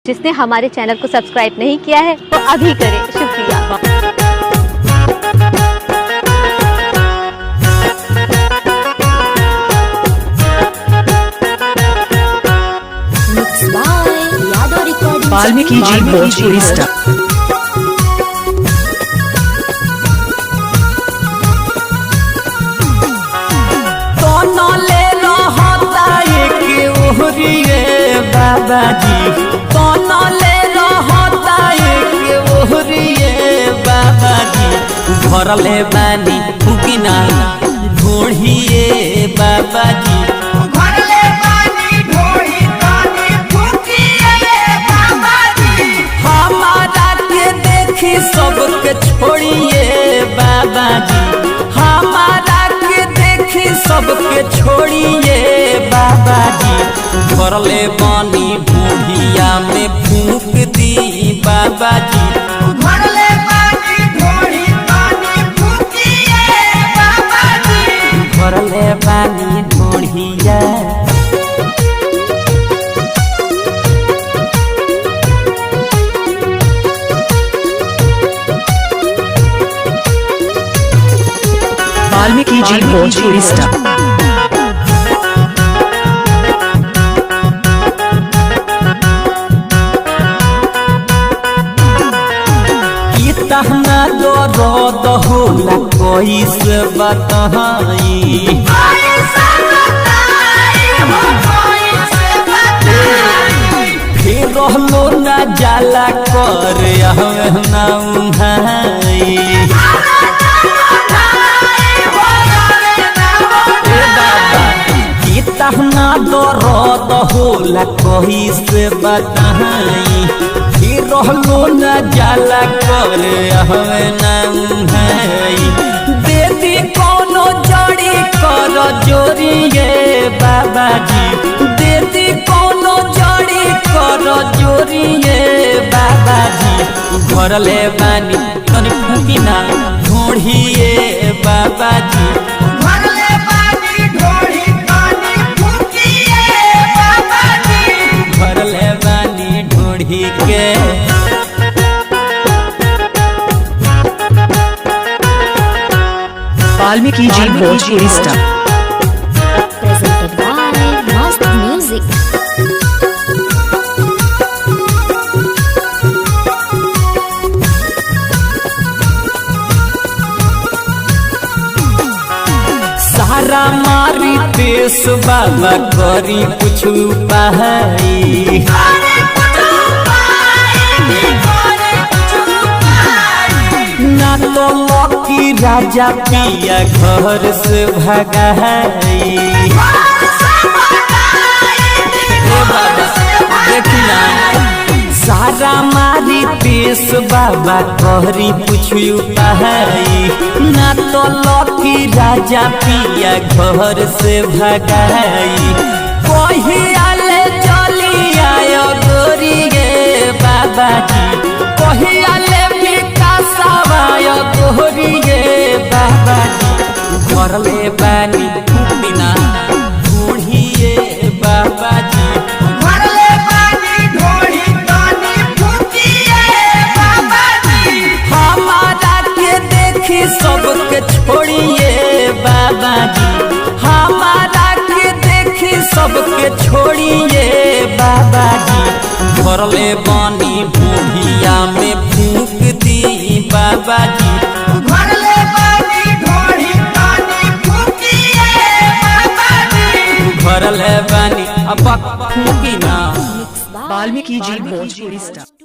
जिसने हमारे चैनल को सब्सक्राइब नहीं किया है तो अभी करें। शुक्रिया। वाल्मीकि जी भोजपुरी स्टार। बाबा जी कौन ले रहता एक ओहरिए बाबा जी भरले बानी फुकिना ढोढ़िए बाबा जी भरले बानी ढोढ़ी तानी फुकिए बाबा जी हमारा के देखी सबके छोड़िए बाबा जी हमारा के देखी सबके छोड़िए बाबा जी भरले बानी ढोढ़िया में फूक दी बाबा जी भरले बानी ढोढ़ी तानी फुकिए बाबा जी भरले बानी ढोढ़िया। वाल्मीकि जी भोजपुरी स्टार। तहना दर्द होला कैसे बताई फिर रहलो ना जाला कर ना भाई तहना दर्द होला कैसे बताई रहलो न जाला कर भाई दीदी कोनो जड़ी कर जोरिए बाबा जी दीदी कोनो जड़ी कर जोरिए बाबा जी भरले बानी तनी फुकिना ढोढ़िए बाबा जी भरले बानी ढोढ़ी तानी फुकिए बाबा जी भरले बानी ढोढ़ी के। Valmiki ji Bhojpuri star. Presented by Mast Music. सारा मारी देश बाबा करी कुछ पाई ना तो लकी राजा पिया घर से भगाई देखना सारा मारी देश बाबा कहरी पूछू पाई ना तो लकी राजा पिया घर से भगाई कहियाले चली आयो गोरिए बाबा जी कहियाले विकासवायो गोरिए बाबा जी भरले बानी बिना ढोढ़िए बाबा जी भरले बानी ढोढ़ी तानी फुकिए बाबा जी हमारा के देखी सबके छोड़िए बाबा जी हमारा के देखी सबके छोड़िए बाबा जी भरले बानी ढोढ़िया में फूक दी बाबा जी भरले बानी ढोढ़ी तानी फुकिए बाबा जी भरले बानी अब फूकी ना। वाल्मीकि जी भोजपुरी स्टार।